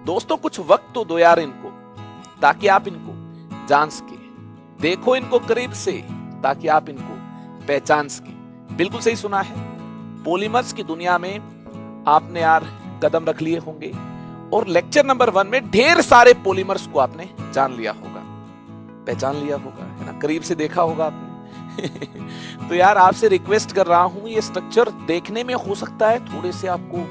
दोस्तों कुछ वक्त तो दो यार इनको, ताकि आप इनको जान सके। देखो इनको करीब से ताकि आप इनको पहचान सके। बिल्कुल सही सुना है। पॉलीमर्स की दुनिया में आपने यार कदम रख लिए होंगे और लेक्चर नंबर 1 में ढेर सारे पॉलीमर्स को आपने जान लिया होगा, पहचान लिया होगा, है ना, करीब से देखा होगा आपने। तो यार आपसे रिक्वेस्ट कर रहा हूं, ये स्ट्रक्चर देखने में हो सकता है थोड़े से आपको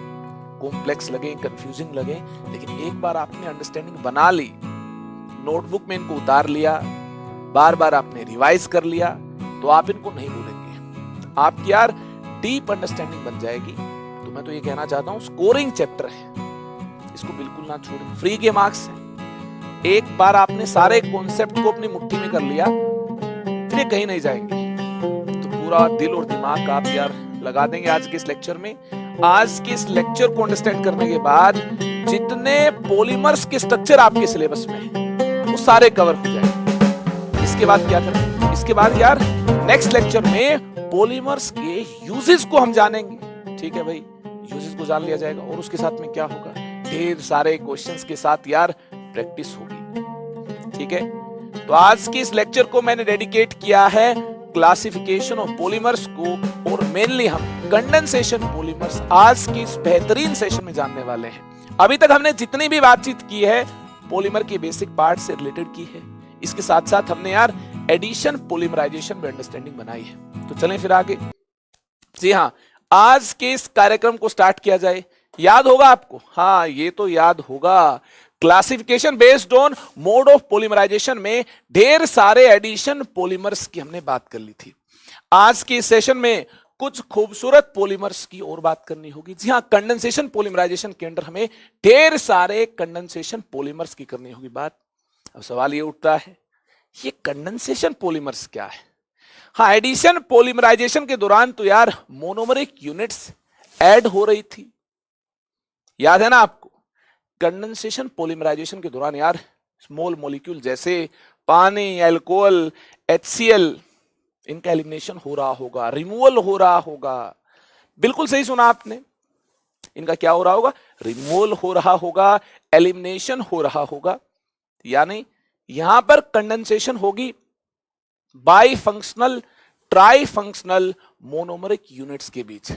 कॉम्प्लेक्स लगे, कंफ्यूजिंग लगे, लेकिन एक बार आपने अंडरस्टैंडिंग बना ली, नोटबुक में इनको उतार लिया, बार बार आपने रिवाइज कर लिया, तो आप इनको नहीं भूलेंगे। आपकी यार डीप अंडरस्टैंडिंग बन जाएगी। तो मैं तो ये कहना चाहता हूं, स्कोरिंग चैप्टर है, इसको बिल्कुल ना छोड़ें। फ्री के मार्क्स हैं। एक बार आपने सारे कॉन्सेप्ट को अपनी मुट्ठी में कर लिया, फिर ये कहीं नहीं जाएंगे। तो पूरा दिल और दिमाग आप यार लगा देंगे आज के इस लेक्चर में। आज के इस लेक्चर को अंडरस्टैंड करने के बाद जितने पॉलीमर्स के स्ट्रक्चर आपके सिलेबस में हैं, वो सारे कवर हो जाएंगे। इसके बाद क्या करें? इसके बाद यार नेक्स्ट लेक्चर में पॉलीमर्स के यूजेस को हम जानेंगे। ठीक है भाई, यूजेस को जान लिया जाएगा और उसके साथ में क्या होगा, ढेर सारे क्वेश्चंस के साथ यार प्रैक्टिस होगी। ठीक है, तो आज के इस लेक्चर को मैंने डेडिकेट किया है क्लासिफिकेशन ऑफ पॉलीमर्स को, और मेनली हम कंडेंसेशन पॉलीमर्स आज की इस बेहतरीन सेशन में जानने वाले हैं। अभी तक हमने जितनी भी बातचीत की है पॉलीमर के बेसिक पार्ट से रिलेटेड की है। इसके साथ साथ हमने यार एडिशन पॉलीमराइजेशन में अंडरस्टैंडिंग बनाई है। तो चलें फिर आगे। जी हाँ, आज के इस कार्यक्रम को स्टार्ट किया जाए। याद होगा आपको? हाँ, ये तो याद होगा। Classification based on mode of polymerization में ढेर सारे एडिशन पॉलीमर्स की हमने बात कर ली थी। आज के सेशन में कुछ खूबसूरत पॉलीमर्स की और बात करनी होगी। जी हाँ, कंडेंसेशन पॉलीमराइजेशन के अंदर हमें ढेर सारे कंडेंसेशन पॉलीमर्स की करनी होगी बात। अब सवाल ये उठता है, ये कंडेंसेशन पॉलीमर्स क्या है? हाँ, एडिशन पॉलीमराइजेशन के दौरान तो यार मोनोमरिक यूनिट्स ऐड हो रही थी, याद है ना आपको? कंडेंसेशन पॉलीमराइजेशन के दौरान यार स्मॉल मॉलिक्यूल जैसे पानी, अल्कोहल, HCl, इनका एलिमिनेशन हो रहा होगा, रिमूवल हो रहा होगा। बिल्कुल सही सुना आपने, इनका क्या हो रहा होगा? रिमूवल हो रहा होगा, एलिमिनेशन हो रहा होगा। यानी यहां पर कंडेंसेशन होगी bifunctional, try functional monomeric units के बीच।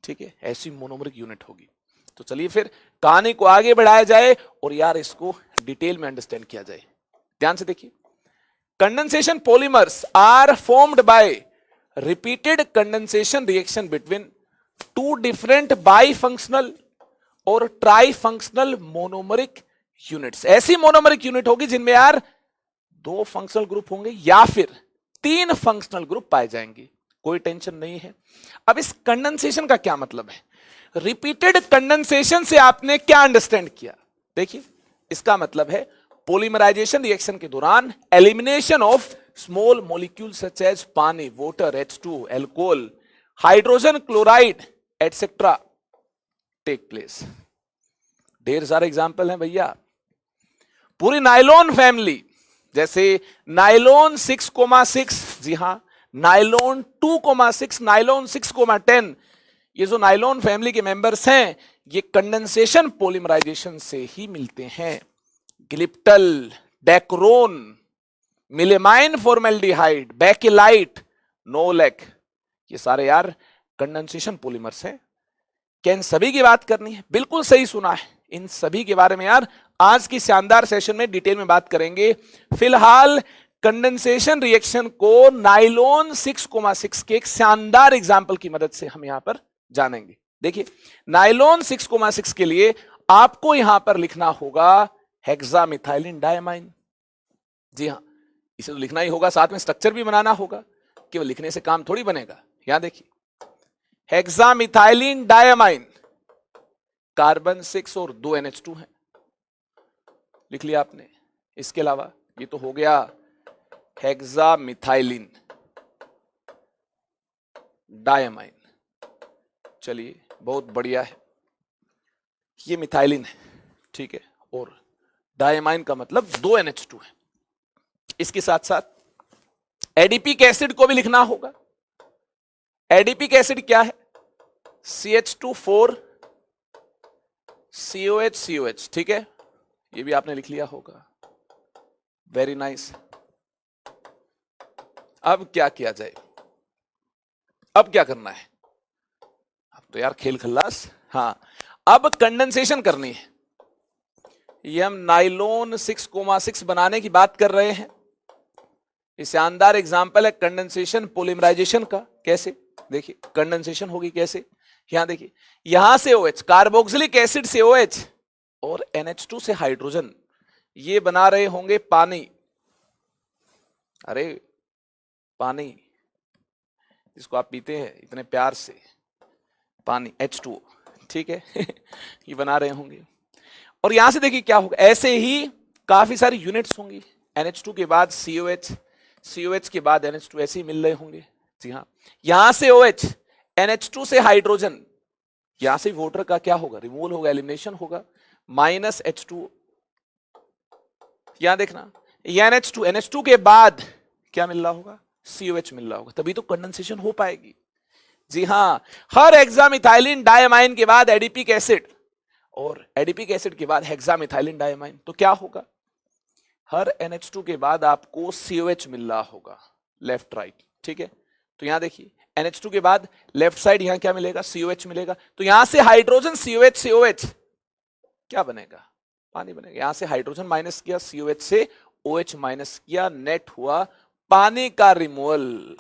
ठीक है, ऐसी मोनोमरिक यूनिट होगी। तो चलिए फिर कहानी को आगे बढ़ाया जाए और यार इसको डिटेल में अंडरस्टैंड किया जाए। ध्यान से देखिए, condensation polymers are formed by repeated condensation reaction between two different bi functional और ट्राई फंक्शनल मोनोमरिक यूनिट्स। ऐसी मोनोमरिक यूनिट होगी जिनमें यार 2 फंक्शनल ग्रुप होंगे या फिर 3 फंक्शनल ग्रुप पाए जाएंगे। कोई टेंशन नहीं है। अब इस कंडेंसेशन का क्या मतलब है? रिपीटेड कंडेंसेशन से आपने क्या अंडरस्टैंड किया? देखिए, इसका मतलब है पॉलीमराइजेशन रिएक्शन के दौरान elimination of small molecule such as पानी, water, H2, alcohol, hydrogen chloride etcetera take place. ढेर सारे एग्जांपल हैं भैया। पूरी नायलॉन फैमिली, जैसे नायलॉन 6,6, जी हां, नायलॉन 2,6, नायलॉन 6,10, ये जो नायलॉन फैमिली के मेंबर्स हैं, ये कंडेंसेशन पॉलीमराइजेशन से ही मिलते हैं। Glyptal, Dacron, melamine formaldehyde, bakelite, novolac, ये सारे यार कंडेंसेशन पॉलीमर्स हैं। क्या इन सभी की बात करनी है? बिल्कुल सही सुना है। इन सभी के बारे में यार आज की शानदार सेशन में डिटेल में बात करेंगे। फिलहाल कंडेंसेशन रिएक्शन को नायलॉन 6,6 के एक शानदार एग्जांपल की मदद से हम यहां पर जानेंगे। देखिए, नायलॉन 6,6 के लिए आपको यहां पर लिखना होगा हेक्सामिथाइलिन डायमाइन। जी हां, इसे तो लिखना ही होगा, साथ में स्ट्रक्चर भी बनाना होगा। केवल लिखने से काम थोड़ी बनेगा। यहां देखिए, हेक्सामिथाइलिन डायमाइन, कार्बन 6 और 2 NH2 है, लिख लिया आपने। इसके अलावा ये तो हो गया हेक्सामिथाइलिन डायमाइन। चलिए, बहुत बढ़िया है, ये मिथाइलिन है, ठीक है, और डायमाइन का मतलब 2 NH2 है। इसके साथ साथ एडिपिक एसिड को भी लिखना होगा। एडिपिक एसिड क्या है? CH2 4 COH, ठीक है, ये भी आपने लिख लिया होगा, वेरी नाइस। अब क्या किया जाए, अब क्या करना है, अब तो यार खेल खल्लास। हाँ, अब कंडेंसेशन करनी है। ये हम नाइलोन 6,6 बनाने की बात कर रहे हैं। ये शानदार एग्जांपल है कंडेंसेशन पॉलीमराइजेशन का। कैसे, देखिए कंडेंसेशन होगी कैसे, यहां देखिए, यहां से OH, कार्बोक्सिलिक एसिड से OH और NH2 से हाइड्रोजन, ये बना रहे होंगे पानी। अरे पानी जिसको आप पीते हैं इतने प्यार से, पानी H2O, ठीक है ये बना रहे होंगे। और यहां से देखिए क्या होगा, ऐसे ही काफी सारी यूनिट्स होंगी। NH2 के बाद COH, COH के बाद NH2, ऐसे ही मिल रहे होंगे। जी हाँ, यहां से OH, NH2 से हाइड्रोजन, यहां से वाटर का क्या होगा, रिमूवल होगा, एलिमिनेशन होगा, माइनस H2। यहां देखना, ये NH2 के बाद क्या मिल रहा होगा, COH मिल रहा होगा, तभी तो कंडेंसेशन हो पाएगी। जी हाँ, हर हेक्सामिथाइलिन डायमाइन के बाद एडिपिक एसिड और एडिपिक एसिड के बाद हेक्सामिथाइलिन डायमाइन, तो क्या होगा, हर NH2 के बाद आपको COH मिल रहा होगा, लेफ्ट राइट, ठीक है। तो यहां देखिए NH2 के बाद लेफ्ट साइड यहां क्या मिलेगा, COH मिलेगा। तो यहां से हाइड्रोजन COH से OH क्या बनेगा, पानी बनेगा। यहां से हाइड्रोजन माइनस किया, COH से OH माइनस किया, नेट हुआ पानी का रिमूवल।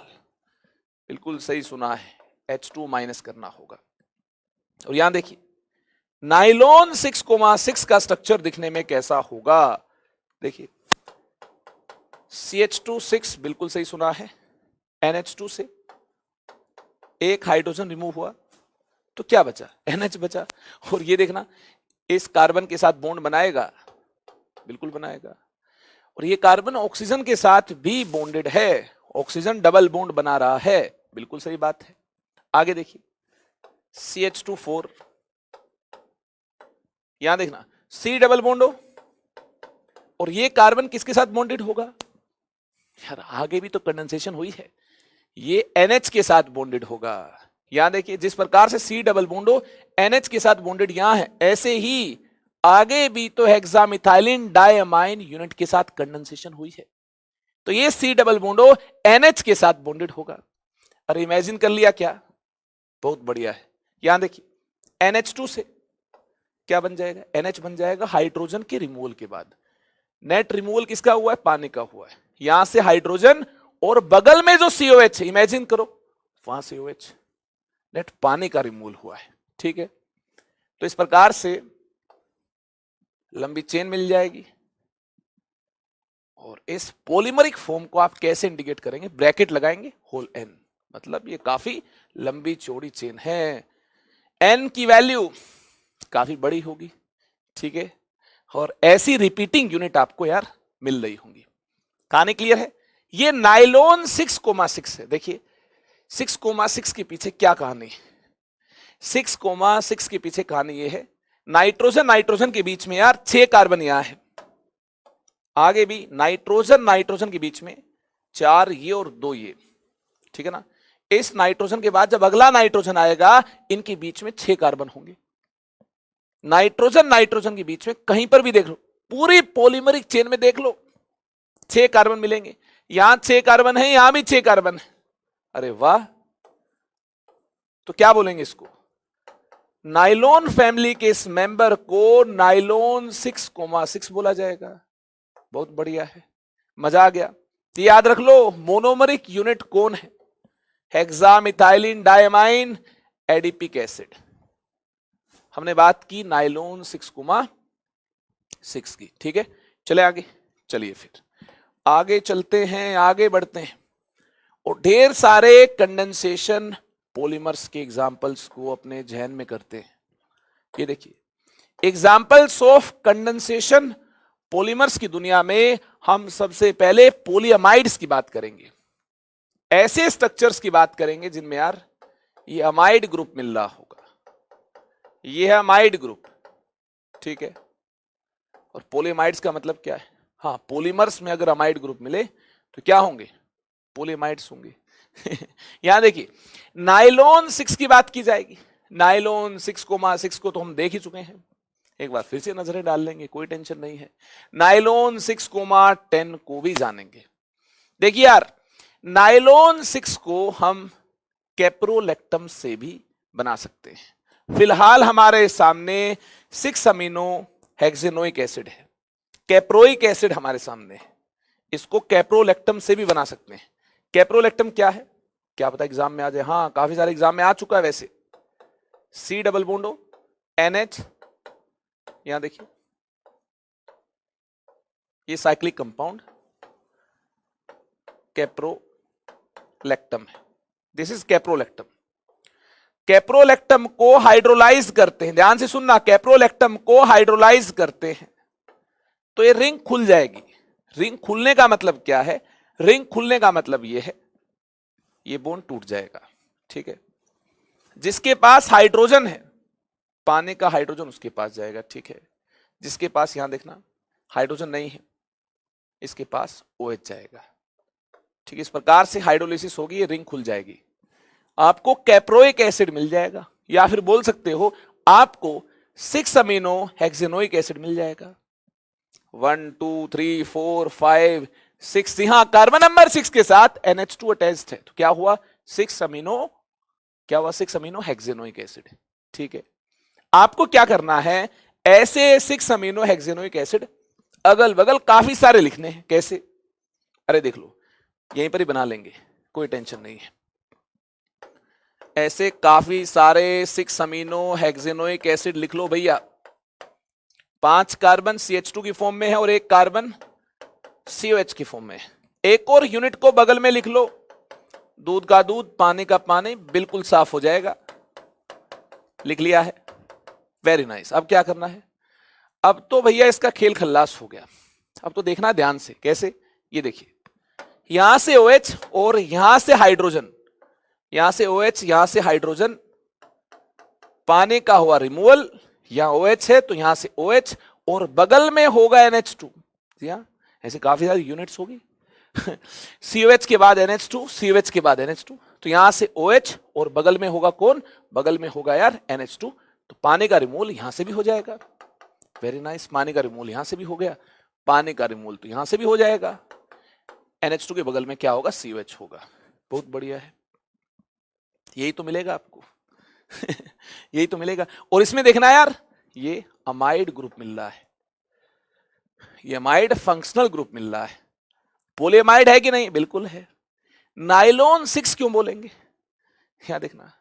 बिल्कुल सही सुना है, H2 माइनस करना होगा। और यहां देखिए नाइलॉन 6,6 का स्ट्रक्चर दिखने में कैसा होगा, देखिए CH2 बिल्कुल सही सुना है, NH2 से एक हाइड्रोजन रिमूव हुआ तो क्या बचा, NH बचा। और ये देखना, इस कार्बन के साथ बॉन्ड बनाएगा, बिल्कुल बनाएगा। और ये कार्बन ऑक्सीजन के साथ भी बॉन्डेड है, ऑक्सीजन डबल बॉन्ड बना रहा है, बिल्कुल सही बात है। आगे देखिए CH2 यहां देखना, C डबल बॉन्ड हो, और ये कार्बन किसके साथ बॉन्डेड होगा, यार आगे भी तो कंडेंसेशन हुई है, ये NH के साथ बॉन्डेड होगा। यहां देखिए जिस प्रकार से C डबल बॉन्ड हो, NH के साथ बॉन्डेड यहां है, ऐसे ही आगे भी तो हेक्सामिथाइलिन डायमाइन यूनिट के साथ कंडेंसेशन हुई है, तो ये C डबल बॉन्ड हो NH के साथ बॉन्डेड होगा। अरे इमेजिन कर लिया क्या, बहुत बढ़िया है। यहां देखिए NH2 से क्या बन जाएगा, NH बन जाएगा हाइड्रोजन के रिमूवल के बाद। नेट रिमूवल किसका हुआ है, पानी का हुआ है। यहां से हाइड्रोजन और बगल में जो COH है, इमेजिन करो वहां COH, नेट पानी का रिमूवल हुआ है, ठीक है। तो इस प्रकार से लंबी चेन मिल जाएगी। और इस पॉलीमरिक फॉर्म को आप कैसे इंडिकेट करेंगे, ब्रैकेट लगाएंगे, होल N, मतलब ये काफी लंबी चौड़ी चेन है, N की वैल्यू काफी बड़ी होगी, ठीक है। और ऐसी रिपीटिंग यूनिट आपको यार मिल रही होंगी। कहानी क्लियर है। ये नाइलॉन 6,6 है। देखिए 6,6 के पीछे क्या कहानी है, 6,6 के पीछे कहानी ये है, नाइट्रोजन नाइट्रोजन के बीच में यार 6 कार्बन यहां है, आगे भी नाइट्रोजन नाइट्रोजन के बीच में 4 ये और 2 ये, ठीक है ना। इस नाइट्रोजन के बाद जब अगला नाइट्रोजन आएगा, इनके बीच में 6 कार्बन होंगे। नाइट्रोजन नाइट्रोजन के बीच में कहीं पर भी देख लो, पूरी पॉलीमरिक चेन में देख लो, 6 कार्बन मिलेंगे। यहां 6 कार्बन है, यहां भी 6 कार्बन है। अरे वाह, तो क्या बोलेंगे इसको, नाइलॉन फैमिली के इस मेंबर को नाइलॉन 6,6 बोला जाएगा। बहुत बढ़िया है, मजा आ गया। तो याद रख लो मोनोमरिक यूनिट कौन है, हेक्सामिथाइलिन डायमाइन एडिपिक एसिड। हमने बात की नाइलॉन 6,6 की, ठीक है। चले आगे, चलिए फिर आगे चलते हैं, आगे बढ़ते हैं और ढेर सारे कंडेंसेशन पॉलीमर्स के एग्जांपल्स को अपने जहन में करते हैं। ये देखिए एग्जांपल्स ऑफ कंडेंसेशन पॉलीमर्स की दुनिया में हम सबसे पहले पॉलीअमाइड्स की बात करेंगे, ऐसे स्ट्रक्चर्स की बात करेंगे जिनमें यार ये अमाइड ग्रुप मिल रहा होगा, ये है अमाइड ग्रुप, ठीक है। और पॉलीअमाइड्स का मतलब क्या है, हाँ पॉलीमर्स में अगर अमाइड ग्रुप मिले तो क्या होंगे, पॉलीअमाइड्स होंगे यहां देखिए नाइलॉन 6 की बात की जाएगी। नाइलॉन 6,6 को तो हम देख ही चुके हैं, एक बार फिर से नजरें डाल लेंगे, कोई टेंशन नहीं है। नाइलॉन 6,10 को भी जानेंगे। देखिए यार, नाइलॉन 6 को हम कैप्रोलेक्टम से भी बना सकते हैं। फिलहाल हमारे सामने 6 अमीनो हेक्सेनोइक एसिड है, कैप्रोइक एसिड हमारे सामने है, इसको कैप्रोलेक्टम से भी बना सकते हैं। कैप्रोलेक्टम क्या है, क्या पता एग्जाम में आ जाए। हाँ, काफी सारे एग्जाम में आ चुका है वैसे। C डबल बॉन्डो NH, यहां देखिए ये साइक्लिक कंपाउंड कैप्रोलेक्टम है, दिस इज कैप्रोलेक्टम। कैप्रोलेक्टम को हाइड्रोलाइज करते हैं, ध्यान से सुनना, कैप्रोलेक्टम को हाइड्रोलाइज करते हैं तो ये रिंग खुल जाएगी। रिंग खुलने का मतलब क्या है, रिंग खुलने का मतलब ये है ये बॉन्ड टूट जाएगा, ठीक है। जिसके पास हाइड्रोजन है, पानी का हाइड्रोजन उसके पास जाएगा, ठीक है। जिसके पास, यहां देखना, हाइड्रोजन नहीं है, इसके पास OH जाएगा, ठीक है। इस प्रकार से हाइड्रोलिसिस होगी, ये रिंग खुल जाएगी, आपको कैप्रोइक एसिड मिल जाएगा, या फिर बोल सकते हो आपको 6 अमीनो हेक्सेनोइक एसिड मिल जाएगा। 1 2 3 4 5 6, यहां कार्बन नंबर 6 के साथ NH2 अटैच्ड है, तो क्या हुआ, 6 अमीनो, क्या हुआ, 6 अमीनो हेक्सेनोइक एसिड, ठीक है। आपको क्या करना है, ऐसे 6 अमीनो हेक्सेनोइक एसिड अगल बगल काफी सारे लिखने हैं। कैसे, अरे देख लो, यहीं पर ही बना लेंगे, कोई टेंशन नहीं है। ऐसे काफी सारे 6 अमीनो हेक्सेनोइक एसिड लिख लो भैया। 5 कार्बन CH2 की फॉर्म में है और 1 कार्बन COH की फॉर्म में है। एक और यूनिट को बगल में लिख लो, दूध का दूध, पानी का पानी, बिल्कुल साफ हो जाएगा। लिख लिया है, वेरी नाइस। अब क्या करना है, अब तो भैया इसका खेल खल्लास हो गया। अब तो देखना ध्यान से, कैसे, ये देखिए, यहां से OH और यहां से हाइड्रोजन, यहां से OH, यहां से हाइड्रोजन, पानी का हुआ रिमूवल, यहां OH है तो यहां से OH और बगल में होगा NH2। ऐसे काफी सारी यूनिट्स होगी। COH के बाद NH2, COH के बाद NH2, तो यहां से OH और बगल में होगा कौन, बगल में होगा यार NH2, तो पानी का रिमूवल यहां से भी हो जाएगा। वेरी नाइस, पानी का रिमूवल यहां से भी हो गया, पानी का रिमूवल तो यहां से भी हो जाएगा। NH2 के बगल में क्या होगा, COH होगा। बहुत बढ़िया है, यही तो मिलेगा आपको। यही तो मिलेगा। और इसमें देखना यार, ये अमाइड ग्रुप मिल रहा है, ये अमाइड फंक्शनल ग्रुप मिल रहा है। पॉलीअमाइड है कि नहीं, बिल्कुल है। नाइलॉन 6 क्यों बोलेंगे, यहां देखना,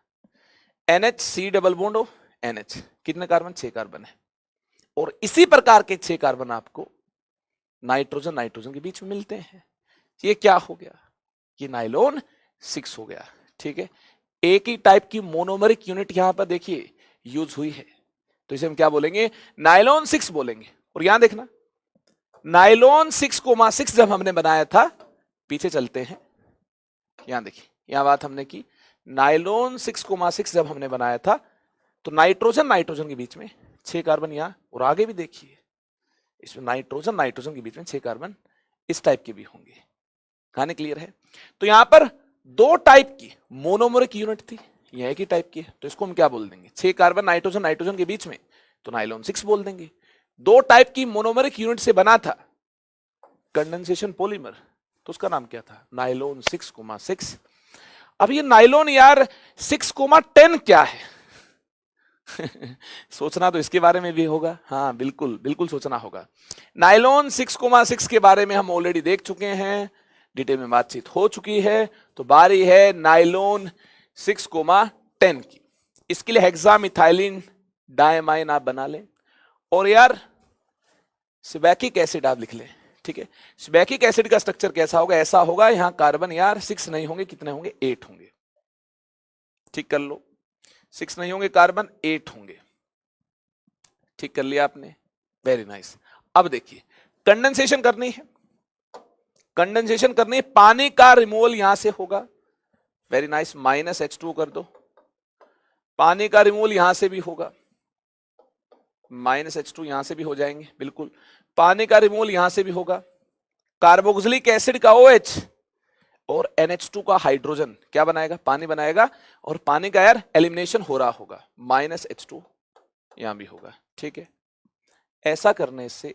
NH, C double bond NH, कितने कार्बन, 6 कार्बन है, और इसी प्रकार के 6 कार्बन आपको नाइट्रोजन नाइट्रोजन के बीच में मिलते हैं। ये क्या हो गया, ये नाइलॉन 6 हो गया, ठीक है। एक ही टाइप की मोनोमरिक यूनिट यहां पर देखिए यूज हुई है, तो इसे हम क्या बोलेंगे, नाइलॉन 6 बोलेंगे। और यहां देखना, नाइलॉन 6,6 जब हमने बनाया था, पीछे चलते हैं, यहां देखिए, यहां बात हमने की, नाइलॉन 6,6 जब हमने बनाया था तो नाइट्रोजन नाइट्रोजन के बीच में 6 कार्बन यहां, और आगे भी देखिए, इसमें नाइट्रोजन नाइट्रोजन के बीच में 6 कार्बन इस टाइप के भी होंगे। कहानी क्लियर है। तो यहां पर 2 टाइप की मोनोमरिक यूनिट थी, यह एक ही टाइप की है, तो इसको हम क्या बोल देंगे, 6 कार्बन नाइट्रोजन नाइट्रोजन के बीच में, तो नाइलॉन 6 बोल देंगे। 2 टाइप की मोनोमरिक यूनिट से बना था कंडेंसेशन पॉलीमर, तो उसका नाम क्या था, नाइलॉन 6,6। अब ये नाइलॉन यार 6,10 क्या है? सोचना तो इसके बारे में भी होगा, हाँ बिल्कुल बिल्कुल सोचना होगा। नाइलॉन 6,6 के बारे में हम ऑलरेडी देख चुके हैं, डिटेल में बातचीत हो चुकी है, तो बारी है नाइलॉन 6,10 की। इसके लिए हेक्सामिथाइलिन डायमाइन आप बना लें, और यार सिबैकिक एसिड आप लिख लें, ठीक है। सिबैकिक एसिड का स्ट्रक्चर कैसा होगा, ऐसा होगा, यहां कार्बन यार 6 नहीं होंगे, कितने होंगे, 8 होंगे, ठीक कर लो, 6 नहीं होंगे कार्बन, 8 होंगे, ठीक कर लिया आपने, वेरी नाइस। अब देखिए, कंडेंसेशन करनी है, कंडेंसेशन करनी है, पानी का रिमूवल यहां से होगा, वेरी नाइस, -H2 कर दो, पानी का रिमूवल यहां से भी होगा, -H2 यहां से भी हो जाएंगे, बिल्कुल, पानी का रिमूवल यहां से भी होगा, कार्बोक्सिलिक एसिड का OH और NH2 का हाइड्रोजन क्या बनाएगा, पानी बनाएगा, और पानी का यार एलिमिनेशन हो रहा होगा, -H2 यहां भी होगा, ठीक है। ऐसा करने से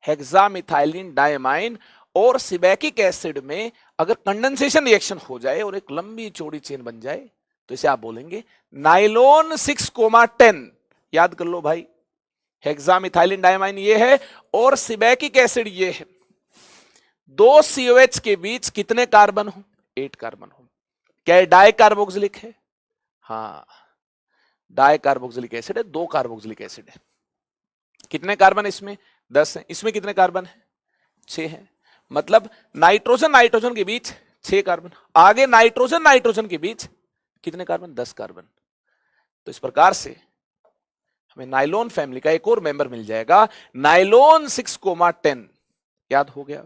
हेक्सामिथाइलिन डायमाइन और सिबैकिक एसिड में अगर कंडेंसेशन रिएक्शन हो जाए और एक लंबी चौड़ी चेन बन जाए तो इसे आप बोलेंगे नाइलोन 6,10। याद कर लो भाई, हेक्सामिथाइलिन डायमाइन ये है और सिबैकिक एसिड ये है। दो COH के बीच कितने कार्बन हो? 8 कार्बन हो। क्या ये डाई कार्बोक्सिलिक है? हाँ, डाई कार्बोक्सिलिक एसिड है, 2 कार्बोक्सिलिक एसिड है। कितने कार्बन इसमें? 10 है। इसमें कितने कार्बन है? 6 है। मतलब नाइट्रोजन नाइट्रोजन के बीच 6 कार्बन, आगे नाइट्रोजन नाइट्रोजन के बीच कितने कार्बन? 10 कार्बन। तो इस प्रकार से हमें नाइलोन फैमिली का एक और मेंबर मिल जाएगा, नाइलोन 6,10। याद हो गया?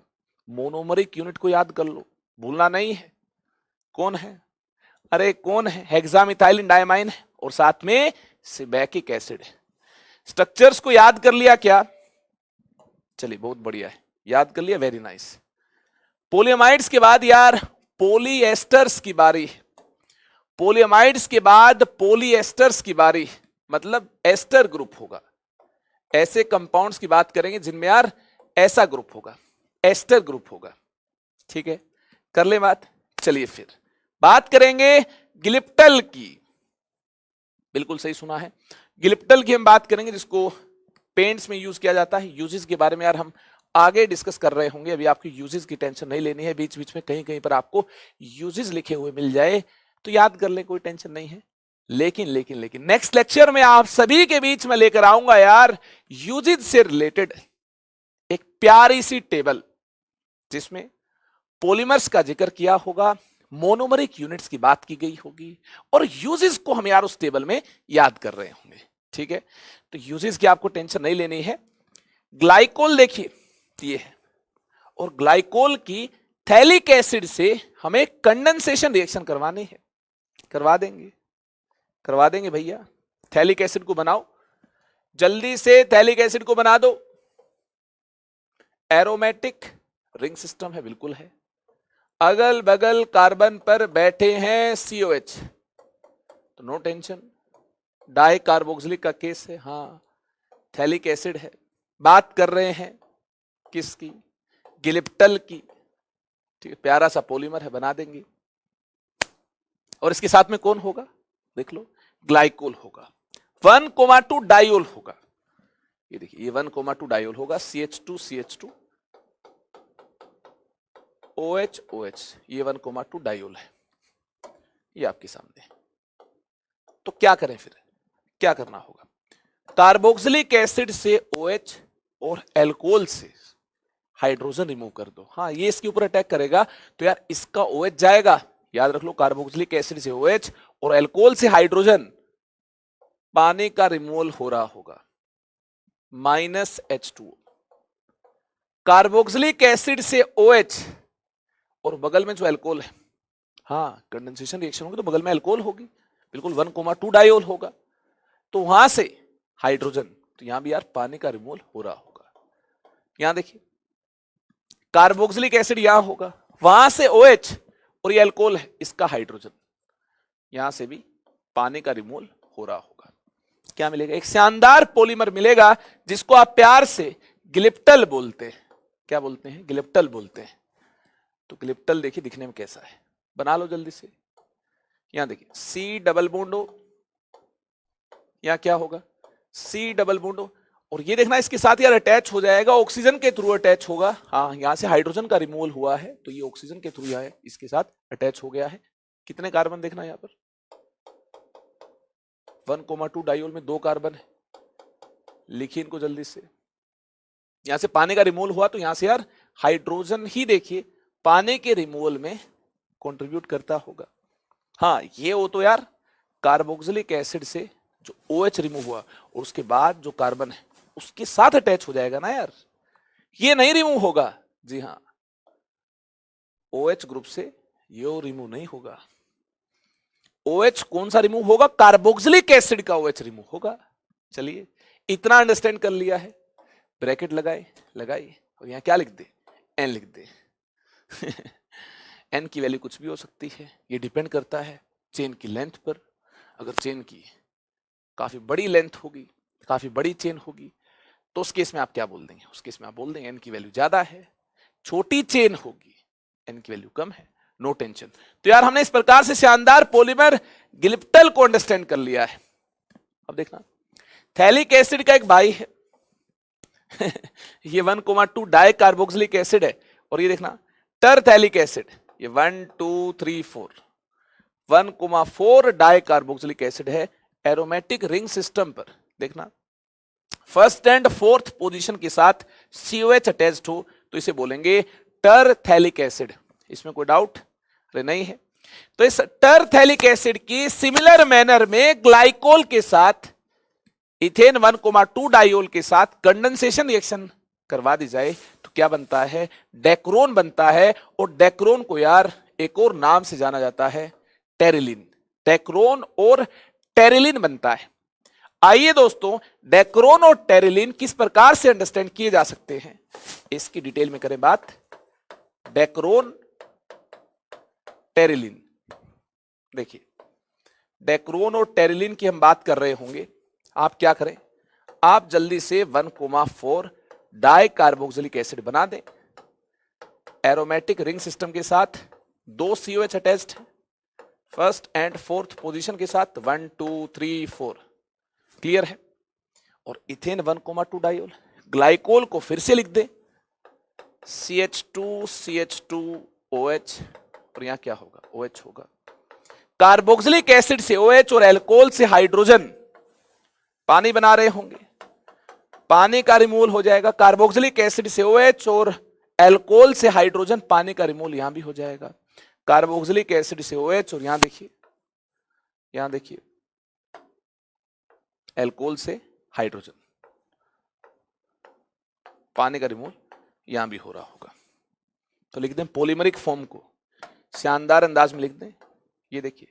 मोनोमरिक यूनिट को याद कर लो, भूलना नहीं है। कौन है? अरे कौन है? हेक्सामिथाइलिन डायमाइन है और साथ में सिबैकिक एसिड है। स्ट्रक्चर्स को याद कर लिया क्या? चलिए बहुत बढ़िया है, याद कर लिया, वेरी नाइस। पोलियमाइड्स के बाद यार पॉलीएस्टर्स की बारी। पोलियमाइड्स के बाद पॉलीएस्टर्स की बारी, मतलब एस्टर ग्रुप होगा। ऐसे कंपाउंड्स की बात करेंगे जिनमें यार ऐसा ग्रुप होगा, एस्टर ग्रुप होगा। ठीक है, कर ले बात। चलिए फिर बात करेंगे गिलिप्टल की। बिल्कुल सही सुना है, गिलिप्टल की हम बात करेंगे, जिसको पेंट्स में यूज किया जाता है। यूजेस के बारे में यार हम आगे डिस्कस कर रहे होंगे, अभी आपकी यूजेस की टेंशन नहीं लेनी है। बीच बीच में कहीं कहीं पर आपको यूजेस लिखे हुए मिल जाए तो याद कर ले, कोई टेंशन नहीं है। लेकिन लेकिन लेकिन नेक्स्ट लेक्चर में आप सभी के बीच में लेकर आऊंगा यार यूजेस से रिलेटेड एक प्यारी सी टेबल, जिसमें पॉलीमर्स का जिक्र किया होगा, मोनोमरिक यूनिट्स की बात की गई होगी और यूजेस को हम यार उस टेबल में याद कर रहे होंगे। ठीक है, तो यूजेस की आपको टेंशन नहीं लेनी है। ग्लाइकोल देखिए ये है, और ग्लाइकोल की थैलिक एसिड से हमें कंडेंसेशन रिएक्शन करवानी है। करवा देंगे भैया। थैलिक एसिड को बनाओ, जल्दी से थैलिक एसिड को बना दो। एरोमेटिक रिंग सिस्टम है, बिल्कुल है। अगल बगल कार्बन पर बैठे हैं COH, तो नो टेंशन। डाई कार्बोक्सिलिक का केस है, हाँ थैलिक एसिड है। बात कर रहे हैं किसकी? गिलिप्टल की। ठीक है, प्यारा सा पॉलीमर है, बना देंगे। और इसके साथ में कौन होगा? देख लो, ग्लाइकोल होगा। 1,2 डायोल होगा। ये देखिए, ये 1,2 डायोल होगा। CH2 CH2 OH OH, ये 1,2 डायोल है, ये आपके सामने। तो क्या करें फिर? क्या करना होगा? कार्बोक्सिलिक एसिड से OH और एल्कोहल से हाइड्रोजन रिमूव कर दो। हाँ, ये इसके ऊपर अटैक करेगा तो यार इसका OH जाएगा। याद रख लो, कार्बोक्सिलिक एसिड से OH और एल्कोहल से हाइड्रोजन, पानी का रिमूवल हो रहा होगा, -H2O। कार्बोक्सिलिक एसिड से OH और बगल में जो एल्कोहल है, हाँ कंडेंसेशन रिएक्शन होगी तो बगल में एल्कोहल होगी, बिल्कुल 1,2 डायोल होगा। तो वहां से हाइड्रोजन, तो यहां भी यार पानी का रिमूवल हो रहा होगा। यहां देखिए, कार्बोक्सिलिक एसिड यहां होगा, वहां से OH और ये एल्कोहल है, इसका हाइड्रोजन, यहां से भी पानी का रिमूवल हो रहा होगा। क्या मिलेगा? एक शानदार पॉलीमर मिलेगा, जिसको आप प्यार से गिलिप्टल बोलते हैं। क्या बोलते हैं? गिलिप्टल बोलते हैं। तो गिलिप्टल देखिए दिखने में कैसा है, बना लो जल्दी से। यहां देखिए, C डबल बॉन्ड O, यहां क्या होगा? C डबल बॉन्ड O, और ये देखना इसके साथ यार अटैच हो जाएगा, ऑक्सीजन के थ्रू अटैच होगा। हाँ, यहां से हाइड्रोजन का रिमूवल हुआ है तो ये ऑक्सीजन के थ्रू यहाँ इसके साथ अटैच हो गया है। कितने कार्बन देखना यहां पर? 1,2 डायोल में 2 कार्बन है। लिखिए इनको जल्दी से। यहां से पानी का रिमूवल हुआ तो यहां से यार हाइड्रोजन ही देखिए पानी के रिमूवल में कंट्रीब्यूट करता होगा। हाँ, ये वो तो यार कार्बोक्सिलिक एसिड से जो OH रिमूव हुआ और उसके बाद जो कार्बन है उसके साथ अटैच हो जाएगा ना यार, ये नहीं रिमूव होगा। जी हाँ, OH ग्रुप से ये रिमूव नहीं होगा। OH कौन सा रिमूव होगा? कार्बोक्सिलिक एसिड का OH रिमूव होगा। चलिए, इतना अंडरस्टैंड कर लिया है। ब्रैकेट लगाइए और यहां क्या लिख दे? N लिख दे। N की वैल्यू कुछ भी हो सकती है, ये डिपेंड करता है चेन की लेंथ पर। अगर चेन की काफी बड़ी लेंथ होगी, काफी बड़ी चेन होगी, तो उस केस में आप क्या बोल देंगे? उस केस में आप बोल देंगे एन की वैल्यू ज्यादा है, छोटी चेन होगी, एन की वैल्यू कम है, नो टेंशन। तो यार हमने इस प्रकार से शानदार पॉलीमर गिलिप्टल को अंडरस्टैंड कर लिया है। अब देखना, थैलिक एसिड का एक भाई है ये 1,2 डाई कार्बोक्सिलिक एसिड है, और ये देखना टरथैलिक एसिड, ये 1 2 3 4 1,4 डाई कार्बोक्सिलिक एसिड है एरोमेटिक रिंग सिस्टम पर। देखना फर्स्ट एंड फोर्थ पोजीशन के साथ COH अटैच्ड हो तो इसे बोलेंगे टरथैलिक एसिड। इसमें कोई डाउट अरे नहीं है? तो इस टरथैलिक एसिड की सिमिलर मैनर में ग्लाइकोल के साथ इथेन 1,2 डाइयोल के साथ कंडेंसेशन रिएक्शन करवा दी जाए तो क्या बनता है? डेक्रोन बनता है। और डेक्रोन को यार एक और नाम से जाना जाता है, टेरिलिन। डेक्रोन और टेरिलिन बनता है। आइए दोस्तों, डेक्रोन और टेरिलिन किस प्रकार से अंडरस्टैंड किए जा सकते हैं इसकी डिटेल में करें बात। डेक्रोन टेरिलिन, देखिए डेक्रोन और टेरिलिन की हम बात कर रहे होंगे। आप क्या करें, आप जल्दी से 1,4 डाई कार्बोक्सिलिक एसिड बना दें एरोमेटिक रिंग सिस्टम के साथ, 2 COH अटैच्ड है फर्स्ट एंड फोर्थ पोजीशन के साथ, 1 2 3 4 क्लियर है। और इथेन 1,2 डाइयोल, ग्लाइकोल को फिर से लिख दे CH2CH2OH, और यहां क्या होगा? OH होगा। कार्बोक्सिलिक एसिड से OH और एल्कोहल से हाइड्रोजन, पानी बना रहे होंगे, पानी का रिमूवल हो जाएगा। कार्बोक्सिलिक एसिड से OH और एल्कोहल से हाइड्रोजन, पानी का रिमूवल यहां भी हो जाएगा। कार्बोक्सिलिक एसिड से OH और यहां देखिए, यहां देखिए एल्कोहल से हाइड्रोजन, पानी का रिमूवल यहां भी हो रहा होगा। तो लिख दें पॉलीमरिक फॉर्म को शानदार अंदाज में लिख दें। ये देखिए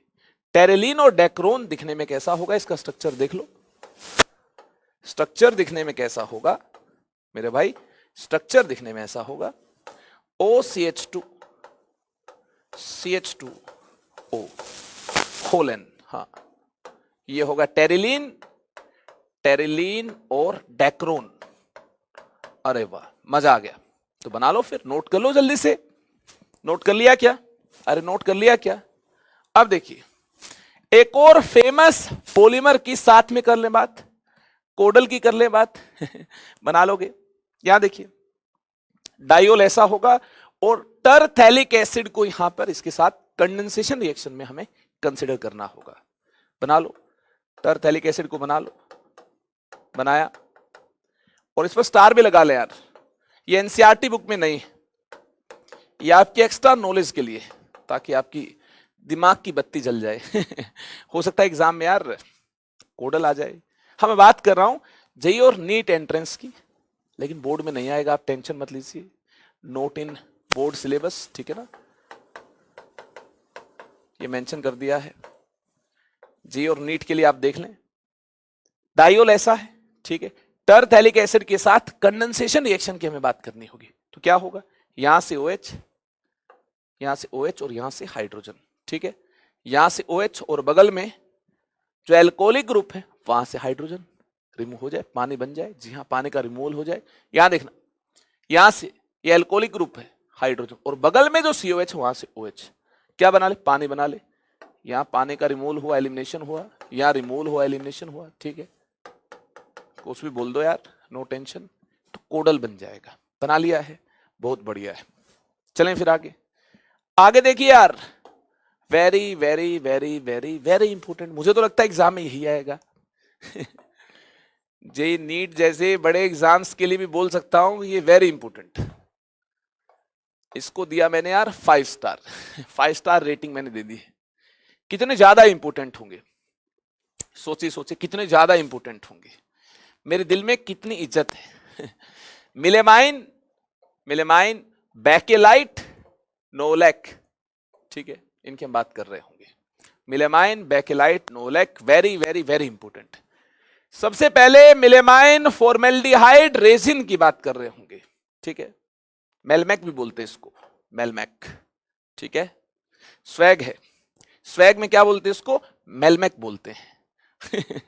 टेरिलिन और डेक्रोन दिखने में कैसा होगा, इसका स्ट्रक्चर देख लो। स्ट्रक्चर दिखने में कैसा होगा मेरे भाई? स्ट्रक्चर दिखने में ऐसा होगा, OCH2 CH2O कोलन, हाँ ये होगा टेरिलिन, टेरिलिन और डेक्रोन। अरे वाह, मजा आ गया। तो बना लो फिर, नोट कर लो जल्दी से। नोट कर लिया क्या? अरे नोट कर लिया क्या? अब देखिए एक और फेमस पॉलीमर की साथ में कर ले बात, कोडल की कर ले बात बना लोगे। यहां देखिए डाइयोल ऐसा होगा, और टरथैलिक एसिड को यहां पर इसके साथ कंडेंसेशन रिएक्शन में हमें कंसीडर करना होगा। बना लो, टरथैलिक एसिड को बना लो, बनाया, और इस पर स्टार भी लगा ले यार। ये एनसीईआरटी बुक में नहीं है, ये आपकी एक्स्ट्रा नॉलेज के लिए, ताकि आपकी दिमाग की बत्ती जल जाए हो सकता है एग्जाम में यार कोडल आ जाए। हाँ मैं बात कर रहा हूं जेई और नीट एंट्रेंस की, लेकिन बोर्ड में नहीं आएगा, आप टेंशन मत लीजिए। नोट इन बोर्ड सिलेबस, ठीक है ना, ये मेंशन कर दिया है। जेई और नीट के लिए आप देख लें। डाइयोल ऐसा है, ठीक है, टरथैलिक एसिड के साथ कंडेंसेशन रिएक्शन की हमें बात करनी होगी। तो क्या होगा? यहां से OH, यहां से OH और यहां से हाइड्रोजन, ठीक है, यहां से OH और बगल में जो एल्कोहलिक ग्रुप है वहां से हाइड्रोजन रिमूव हो जाए, पानी बन जाए। जी हाँ, पानी का रिमूवल हो जाए। यहां देखना, यहां से ये एल्कोहलिक ग्रुप है हाइड्रोजन, और बगल में जो COH है वहां से OH, क्या बना ले? पानी बना ले। यहां पानी का रिमूवल हुआ, एलिमिनेशन हुआ, यहां रिमूवल हुआ, एलिमिनेशन हुआ, ठीक है, कुछ भी बोल दो यार, नो टेंशन। तो कोडल बन जाएगा। बना लिया है, बहुत बढ़िया है। चलें फिर आगे। आगे देखिए यार, very very very very very important, मुझे तो लगता है एग्जाम में यही आएगा जेई नीट जैसे बड़े एग्जाम्स के लिए भी बोल सकता हूं ये वेरी इंपॉर्टेंट। इसको दिया मैंने यार 5 स्टार 5 स्टार रेटिंग मैंने दे दी है। कितने ज्यादा इंपॉर्टेंट होंगे, सोचिए सोचिए कितने ज्यादा इंपॉर्टेंट होंगे, मेरे दिल में कितनी इज्जत है मिलेमाइन, मिलेमाइन, बैकेलाइट, नोलेक, ठीक है, इनकी हम बात कर रहे होंगे। Melamine, bakelite, novolac, very very very important. सबसे पहले मिलेमाइन फॉर्मेल्डिहाइड रेजिन की बात कर रहे होंगे, ठीक है, मेलमैक भी बोलते हैं इसको, मेलमैक, ठीक है, स्वैग है, स्वैग में क्या बोलते हैं इसको? मेलमैक बोलते हैं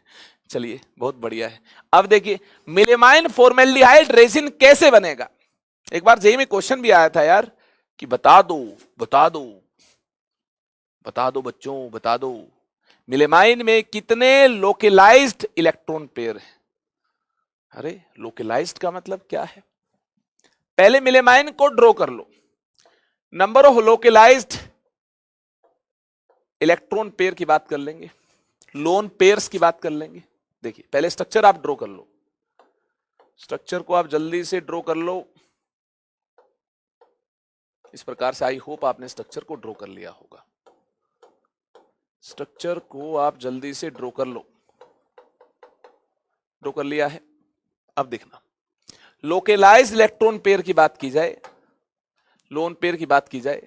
चलिए बहुत बढ़िया है। अब देखिए मिलेमाइन फॉर्मेल्डिहाइड रेजिन कैसे बनेगा। एक बार जेई में क्वेश्चन भी आया था यार कि बता दो बता दो बता दो बच्चों बता दो, मिलेमाइन में कितने लोकेलाइज्ड इलेक्ट्रॉन पेयर है। अरे लोकेलाइज्ड का मतलब क्या है, पहले मिलेमाइन को ड्रॉ कर लो, नंबर ऑफ लोकेलाइज्ड इलेक्ट्रॉन पेयर की बात कर लेंगे, लोन पेयर्स की बात कर लेंगे। देखिए पहले स्ट्रक्चर आप ड्रॉ कर लो, स्ट्रक्चर को आप जल्दी से ड्रॉ कर लो इस प्रकार से। आई होप आपने स्ट्रक्चर को ड्रॉ कर लिया होगा, स्ट्रक्चर को आप जल्दी से ड्रॉ कर लो। ड्रॉ कर लिया है। अब देखना लोकेलाइज्ड इलेक्ट्रॉन पेयर की बात की जाए, लोन पेयर की बात की जाए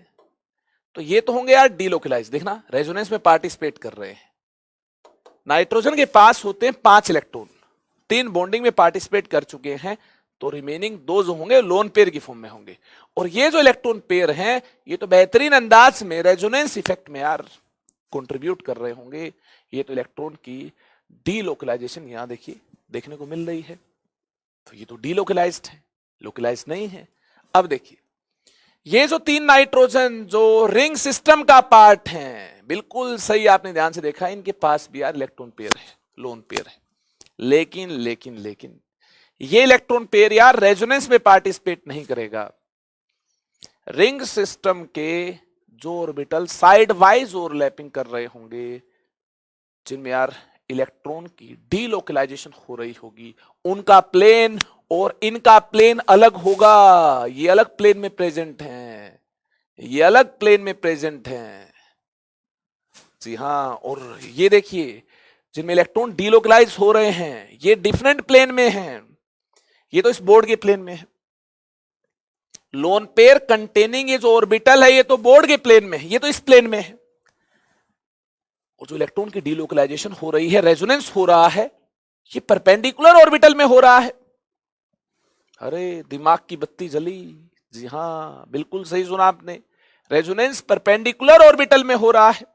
तो ये तो होंगे यार डीलोकेलाइज। देखना रेजोनेंस में पार्टिसिपेट कर रहे हैं, नाइट्रोजन के पास होते हैं 5 इलेक्ट्रॉन, 3 बॉन्डिंग में पार्टिसिपेट कर चुके हैं, तो रिमेनिंग 2 जो होंगे लोन पेयर की फॉर्म में होंगे। और ये जो इलेक्ट्रॉन पेयर हैं ये तो बेहतरीन अंदाज में रेजोनेंस इफेक्ट में यार कंट्रीब्यूट कर रहे होंगे। ये तो इलेक्ट्रॉन की डीलोकलाइजेशन यहां देखिए देखने को मिल रही है, तो ये तो डीलोकलाइज्ड है, लोकलाइज्ड नहीं है। अब देखिए ये जो 3 नाइट्रोजन जो रिंग सिस्टम का पार्ट हैं, बिल्कुल सही आपने ध्यान से देखा, इनके पास भी यार इलेक्ट्रॉन पेयर है, लोन पेयर है। लेकिन लेकिन लेकिन ये इलेक्ट्रॉन पेयर यार रेजोनेंस में पार्टिसिपेट नहीं करेगा। रिंग सिस्टम के जो ऑर्बिटल साइड वाइज ओवरलैपिंग कर रहे होंगे, जिनमें यार इलेक्ट्रॉन की डीलोकलाइजेशन हो रही होगी, उनका प्लेन और इनका प्लेन अलग होगा। ये अलग प्लेन में प्रेजेंट हैं, ये अलग प्लेन में प्रेजेंट हैं। जी हाँ, और ये देखिए जिनमें इलेक्ट्रॉन डीलोकलाइज हो रहे हैं ये डिफरेंट प्लेन में हैं, ये तो इस बोर्ड के प्लेन में है। लोन पेयर कंटेनिंग ये जो ऑर्बिटल है ये तो बोर्ड के प्लेन में है, ये तो इस प्लेन में है। और जो इलेक्ट्रॉन की डीलोकलाइजेशन हो रही है, रेजोनेंस हो रहा है, ये परपेंडिकुलर ऑर्बिटल में हो रहा है। अरे दिमाग की बत्ती जली। जी हां बिल्कुल सही सुना आपने, रेजोनेंस परपेंडिकुलर ऑर्बिटल में हो रहा है।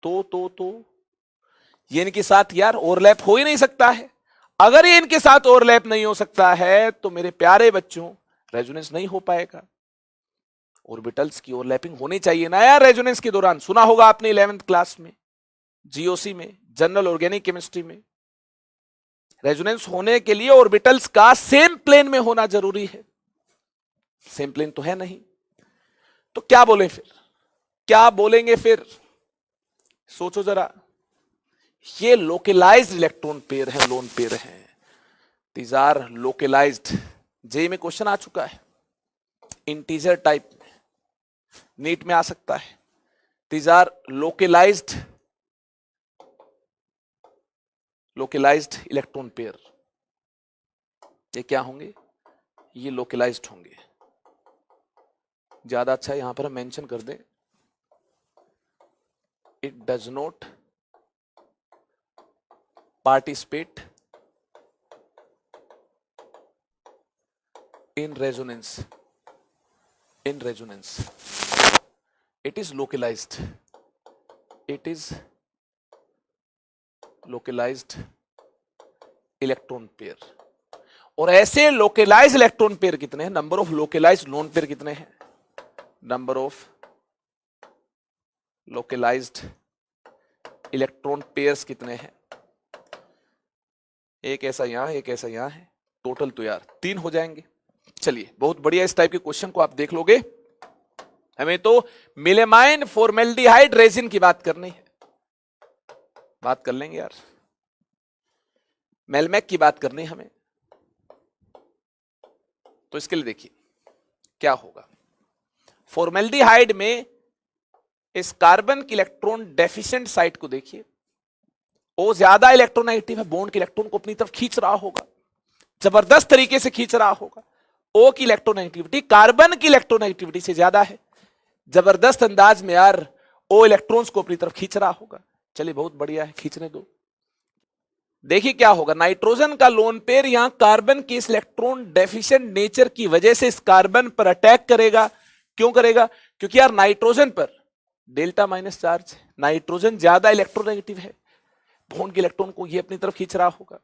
तो ये इनके साथ यार ओवरलैप हो ही नहीं सकता है। अगर ये इनके साथ ओवरलैप नहीं हो सकता है तो मेरे प्यारे बच्चों रेजोनेंस नहीं हो पाएगा। ऑर्बिटल्स की ओवरलैपिंग होनी चाहिए ना यार रेजोनेंस के दौरान। सुना होगा आपने 11th क्लास में, जीओसी में, जनरल ऑर्गेनिक केमिस्ट्री में, रेजोनेंस होने के लिए ऑर्बिटल्स का सेम प्लेन में होना जरूरी है। सेम प्लेन तो है नहीं, तो क्या बोले फिर, क्या बोलेंगे फिर, सोचो जरा। ये लोकलाइज्ड इलेक्ट्रॉन पेयर है, लोन पेयर है, दीज आर लोकलाइज्ड। जे में क्वेश्चन आ चुका है इंटीजर टाइप में, नीट में आ सकता है। These are localized electron pair. ये क्या होंगे, ये लोकलाइज्ड होंगे। ज्यादा अच्छा यहां पर हम मेंशन कर दें, it does not participate in resonance, it is localized electron pair. और ऐसे लोकलाइज इलेक्ट्रॉन पेयर कितने हैं, number of localize lone pair कितने हैं, number of localized electron pairs कितने हैं, एक ऐसा यहां एक ऐसा यहां है, टोटल तो यार 3 हो जाएंगे। चलिए बहुत बढ़िया, इस टाइप के क्वेश्चन को आप देख लोगे। हमें तो मिलेमाइन फॉर्मेल्डिहाइड रेजिन की बात करनी है, बात कर लेंगे यार, मेलमैक की बात करनी है हमें। तो इसके लिए देखिए क्या होगा, फॉर्मेल्डिहाइड में इस कार्बन की इलेक्ट्रॉन डेफिशिएंट साइट को देखिए, ओ ज्यादा इलेक्ट्रोनेगेटिव है, बॉन्ड के इलेक्ट्रॉन को अपनी तरफ खींच रहा होगा, जबरदस्त तरीके से खींच रहा होगा। ओ की इलेक्ट्रोनेगेटिविटी कार्बन की इलेक्ट्रोनेगेटिविटी से ज्यादा है, जबरदस्त अंदाज में यार ओ इलेक्ट्रॉन्स को अपनी तरफ खींच रहा होगा। चलिए बहुत बढ़िया है, खींचने दो। देखिए क्या होगा, नाइट्रोजन का लोन पेयर यहां कार्बन की इस इलेक्ट्रॉन डेफिशिएंट नेचर की वजह से इस कार्बन पर अटैक करेगा। क्यों करेगा, क्योंकि यार नाइट्रोजन पर डेल्टा माइनस चार्ज, नाइट्रोजन ज्यादा इलेक्ट्रोनेगेटिव है। बॉन्ड के इलेक्ट्रॉन को ये अपनी तरफ खींच रहा होगा,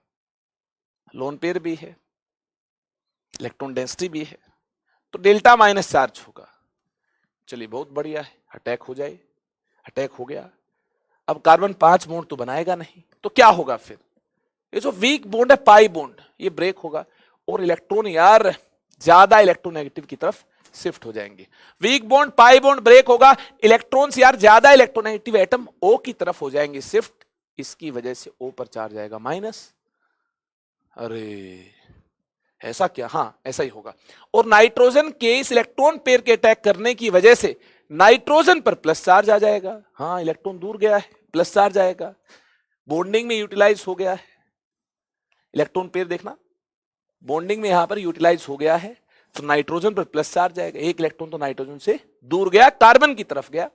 लोन पेयर भी है, इलेक्ट्रॉन डेंसिटी भी है, तो डेल्टा माइनस चार्ज होगा। चलिए बहुत बढ़िया है, अटैक हो जाए, अटैक हो गया। अब कार्बन 5 बॉन्ड तो बनाएगा नहीं, तो क्या होगा फिर? ये जो वीक बॉन्ड है पाई बॉन्ड, ये ब्रेक होगा और इलेक्ट्रॉन यार ज्यादा इलेक्ट्रोनेगेटिव की तरफ शिफ्ट हो जाएंगे। Weak bond pi bond break होगा, इलेक्ट्रॉन्स यार ज्यादा इलेक्ट्रोनेगेटिव एटम ओ की तरफ हो जाएंगे शिफ्ट, इसकी वजह से ओ पर चार्ज आएगा माइनस। अरे ऐसा क्या? हाँ ऐसा ही होगा। और नाइट्रोजन के इस इलेक्ट्रॉन पेयर के अटैक करने की वजह से नाइट्रोजन पर प्लस चार्ज आ जाएगा। हाँ इलेक्ट्रॉन दूर गया है, प्लस चार्ज आएगा, बॉन्डिंग में यूटिलाइज हो गया है। इलेक्ट्रॉन पेयर देखना, बॉन्डिंग में यहां पर यूटिलाइज हो गया है, तो नाइट्रोजन पर प्लस चार्ज आएगा। एक इलेक्ट्रॉन तो नाइट्रोजन से दूर गया, कार्बन की तरफ गया।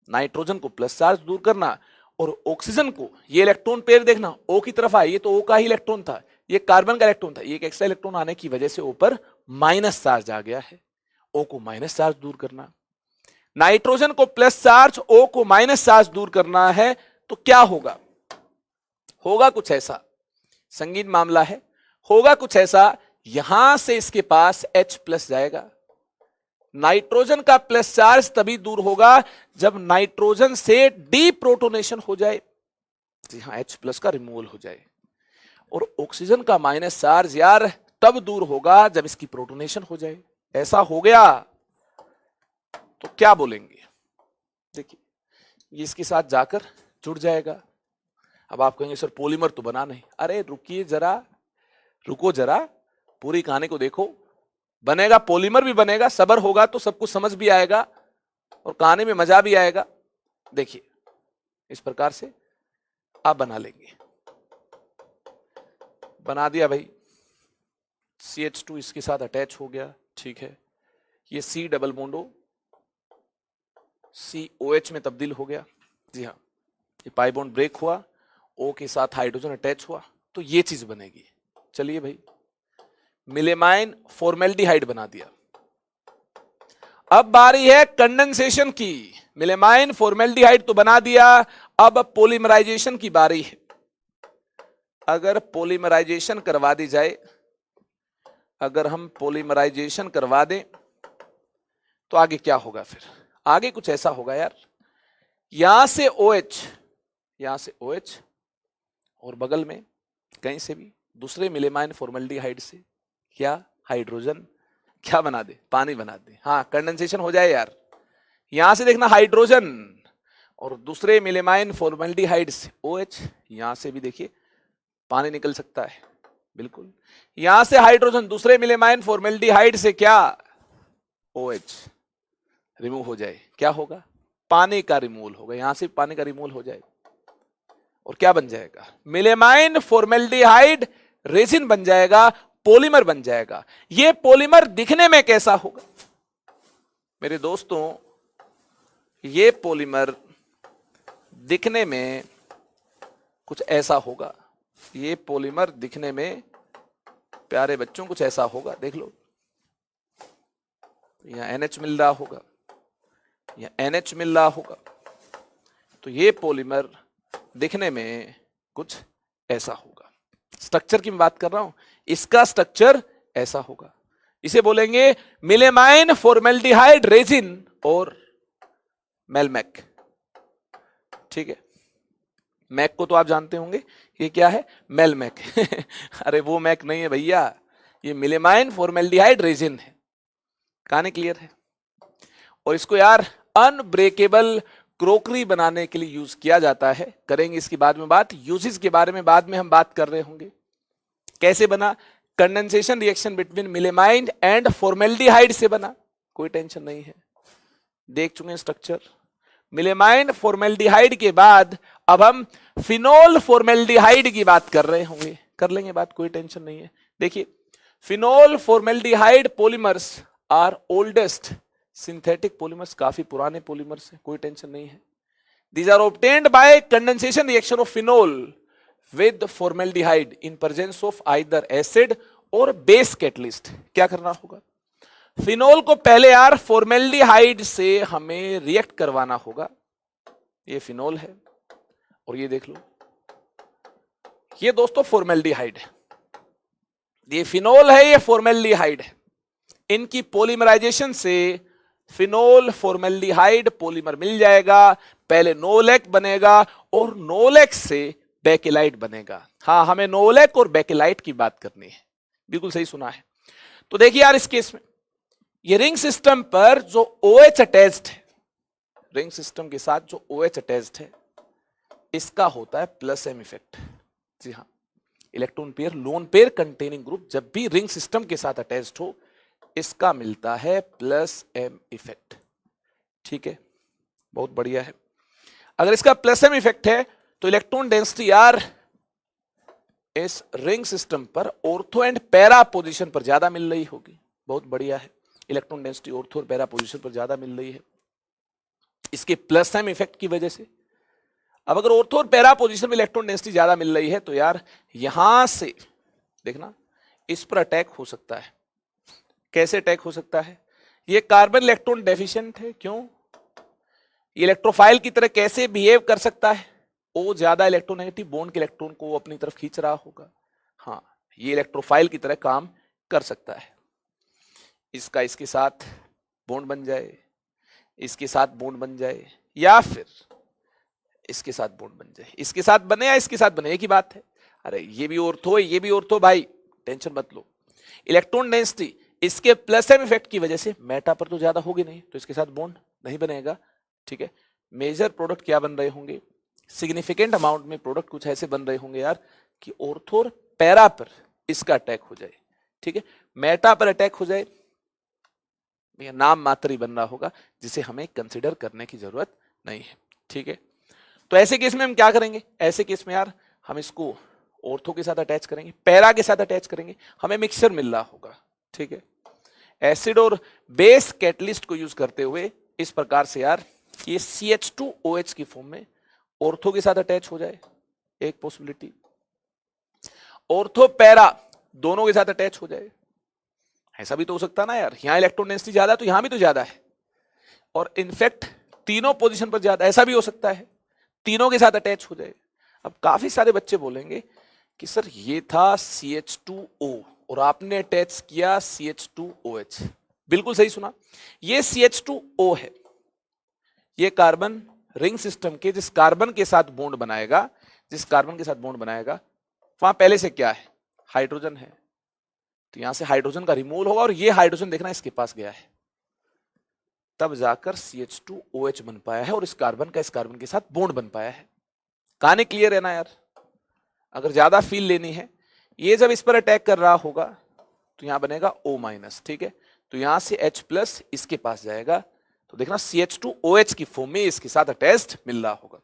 नाइट्रोजन को प्लस चार्ज दूर करना और ऑक्सीजन को, ये इलेक्ट्रॉन पेयर देखना ओ की तरफ आए, ये तो ओ का ही इलेक्ट्रॉन था, ये कार्बन का इलेक्ट्रॉन था, ये एक एक्स्ट्रा इलेक्ट्रॉन आने की वजह से ओ पर माइनस चार्ज आ गया है। ओ को माइनस चार्ज दूर करना, नाइट्रोजन को प्लस चार्ज, ओ को माइनस चार्ज दूर करना है, तो क्या होगा? होगा कुछ ऐसा, संगीन मामला है, होगा कुछ ऐसा, यहां से इसके पास H प्लस जाएगा। नाइट्रोजन का प्लस चार्ज तभी दूर होगा जब नाइट्रोजन से डी प्रोटोनेशन हो जाए, जी हाँ H प्लस का रिमूवल हो जाए। और ऑक्सीजन का माइनस चार्ज यार तब दूर होगा जब इसकी प्रोटोनेशन हो जाए। ऐसा हो गया तो क्या बोलेंगे? देखिए ये इसके साथ जाकर जुड़ जाएगा। अब आप कहेंगे सर पॉलीमर तो बना नहीं। अरे रुकिए जरा, रुको जरा, पूरी कहानी को देखो। बनेगा, पॉलीमर भी बनेगा, सब्र होगा तो सब कुछ समझ भी आएगा और कहानी में मजा भी आएगा। देखिए इस प्रकार से आप बना लेंगे। बना दिया भाई, CH2 इसके साथ अटैच हो गया, ठीक है। ये C डबल बॉन्डो COH में तब्दील हो गया, जी हाँ। ये पाई बॉन्ड ब्रेक हुआ, O के साथ हाइड्रोजन अटैच हुआ, तो ये चीज बनेगी। चलिए भाई, मिलेमाइन फॉर्मेल्डिहाइड बना दिया। अब बारी है कंडेंसेशन की। मिलेमाइन फॉर्मेल्डिहाइड तो बना दिया, अब पॉलीमराइजेशन की बारी है। अगर पॉलीमराइजेशन करवा दी जाए, अगर हम पॉलीमराइजेशन करवा दें तो आगे क्या होगा? फिर आगे कुछ ऐसा होगा यार, यहां से OH, यहां से OH और बगल में कहीं से भी दूसरे मिलेमाइन फॉर्मेल्डिहाइड से क्या हाइड्रोजन क्या बना दे? पानी बना दे। हाँ कंडेंसेशन हो जाए यार। यहां से देखना हाइड्रोजन और दूसरे मिलेमाइन फॉर्मेल्डिहाइड से OH, यहां से भी देखिए पानी निकल सकता है, बिल्कुल। यहां से हाइड्रोजन दूसरे मिलेमाइन फॉर्मेल्डिहाइड से क्या OH रिमूव हो जाए, क्या होगा? पानी का रिमूवल होगा। यहां से पानी का रिमूवल हो जाए और क्या बन जाएगा? मिलेमाइन फॉर्मेल्डिहाइड रेजिन बन जाएगा, पॉलीमर बन जाएगा। ये पॉलीमर दिखने में कैसा होगा मेरे दोस्तों? ये पॉलीमर दिखने में कुछ ऐसा होगा। ये पॉलीमर दिखने में प्यारे बच्चों कुछ ऐसा होगा, देख लो। यहां NH मिल रहा होगा, यहां NH मिल रहा होगा, तो ये पॉलीमर दिखने में कुछ ऐसा होगा। स्ट्रक्चर की मैं बात कर रहा हूं, इसका स्ट्रक्चर ऐसा होगा। इसे बोलेंगे मिलेमाइन फॉर्मेल्डिहाइड रेजिन और मेलमैक, ठीक है। मैक को तो आप जानते होंगे, ये क्या है? मेलमैक अरे वो मैक नहीं है भैया, ये मिलेमाइन फॉर्मेल्डिहाइड रेजिन है। कहानी क्लियर है? और इसको यार अनब्रेकेबल क्रोकरी बनाने के लिए यूज किया जाता है। करेंगे इसकी बाद में बात, यूजेस के बारे में बाद में हम बात कर रहे होंगे। कैसे बना? Condensation reaction between melamine and formaldehyde से बना, कोई टेंशन नहीं है, देख चुके हैं स्ट्रक्चर। मिलेमाइन फॉर्मेल्डिहाइड के बाद अब हम फिनोल फॉर्मेल्डिहाइड की बात कर रहे होंगे, कर लेंगे बात, कोई टेंशन नहीं है। देखिए phenol formaldehyde polymers are oldest synthetic polymers, काफी पुराने पॉलीमर्स हैं, कोई टेंशन नहीं है। These are obtained by condensation reaction of phenol with formaldehyde in presence of either acid और बेस कैटलिस्ट। क्या करना होगा? फिनोल को पहले यार फॉर्मेल्डिहाइड से हमें रिएक्ट करवाना होगा। ये फिनोल है और ये देख लो ये दोस्तों फॉर्मेल्डिहाइड है, ये फिनोल है, ये फॉर्मेल्डिहाइड है। इनकी पॉलीमराइजेशन से फिनोल फॉर्मेल्डिहाइड पॉलीमर मिल जाएगा, पहले नोलेक बनेगा और नोलेक से बेकेलाइट बनेगा। हाँ, हमें नोलेक और बेकेलाइट की बात करनी है, बिल्कुल सही सुना है। तो देखिए यार, इस केस में ये रिंग सिस्टम पर जो OH अटैच्ड है, रिंग सिस्टम के साथ जो OH अटैच्ड है, इसका होता है प्लस एम इफेक्ट। जी हाँ, electron pair lone pair containing group जब भी रिंग सिस्टम के साथ अटैच्ड हो, इसका मिलता है प्लस एम इफेक्ट। ठीक है, बहुत बढ़िया है। अगर इसका प्लस एम इफेक्ट है तो इलेक्ट्रॉन डेंसिटी यार इस रिंग सिस्टम पर ऑर्थो एंड पैरा पोजीशन पर ज्यादा मिल रही होगी। बहुत बढ़िया है, इलेक्ट्रॉन डेंसिटी ऑर्थो और पैरा पोजीशन पर ज्यादा मिल रही है इसके प्लस एम इफेक्ट की वजह से। अब अगर ऑर्थो और पैरा पोजीशन में इलेक्ट्रॉन डेंसिटी ज्यादा मिल रही है तो यार यहां से देखना इस पर अटैक हो सकता है। कैसे अटैक हो सकता है? ये कार्बन इलेक्ट्रॉन डेफिशिएंट है, क्यों? इलेक्ट्रोफाइल की तरह कैसे बिहेव कर सकता है? ओ ज्यादा इलेक्ट्रोनेगेटिव बॉन्ड के इलेक्ट्रॉन को अपनी तरफ खींच रहा होगा। हाँ, ये इलेक्ट्रोफाइल की तरह काम कर सकता है। इसका इसके साथ बॉन्ड बन जाए, इसके साथ बॉन्ड बन जाए, या फिर इसके साथ बॉन्ड बन जाए। इसके साथ बने या इसके साथ बने, एक ही बात है। अरे ये भी ऑर्थो है, ये भी ऑर्थो, भाई टेंशन मत लो। इलेक्ट्रॉन डेंसिटी इसके प्लस एम इफेक्ट की वजह से मेटा पर तो ज्यादा होगी नहीं, तो इसके साथ बॉन्ड नहीं बनेगा। ठीक है, मेजर प्रोडक्ट क्या बन रहे होंगे? सिग्निफिकेंट अमाउंट में प्रोडक्ट कुछ ऐसे बन रहे होंगे यार कि ऑर्थो और पैरा पर इसका अटैक हो जाए। ठीक है, मेटा पर अटैक हो जाए, नाम मात्र ही बन रहा होगा, जिसे हमें कंसिडर करने की जरूरत नहीं है। ठीक है, तो ऐसे केस में हम क्या करेंगे? ऐसे केस में यार हम इसको ऑर्थो के साथ अटैच करेंगे, पैरा के साथ अटैच करेंगे, हमें मिक्सचर मिल रहा होगा। ठीक है, एसिड और बेस कैटलिस्ट को यूज करते हुए इस प्रकार से यार ये CH2OH की फॉर्म में ऑर्थो के साथ अटैच हो जाए, एक पॉसिबिलिटी। ऑर्थो पैरा दोनों के साथ अटैच हो जाए, ऐसा भी तो हो सकता ना यार, यहां इलेक्ट्रॉन डेंसिटी ज्यादा है तो यहां भी तो ज्यादा है, और इनफैक्ट तीनों पोजीशन पर ज्यादा, ऐसा भी हो सकता है तीनों के साथ अटैच हो जाए। अब काफी सारे बच्चे बोलेंगे कि सर ये था CH2O और आपने अटैच किया CH2OH। बिल्कुल सही सुना, ये CH2O है। ये कार्बन रिंग सिस्टम के जिस कार्बन के साथ बॉन्ड बनाएगा, जिस कार्बन के साथ बॉन्ड बनाएगा वहां पहले से क्या है? हाइड्रोजन है, तो यहां से हाइड्रोजन का रिमूवल होगा और ये हाइड्रोजन देखना इसके पास गया है, तब जाकर CH2OH बन पाया है और इस कार्बन का इस कार्बन के साथ बॉन्ड बन पाया है। कहानी क्लियर है ना यार? अगर ज्यादा फील लेनी है, ये जब इस पर अटैक कर रहा होगा तो यहां बनेगा O-। ठीक है, तो यहां से H+ इसके पास जाएगा, तो देखना CH2OH की फॉर्म में इसके साथ अटैच्ड मिल रहा होगा,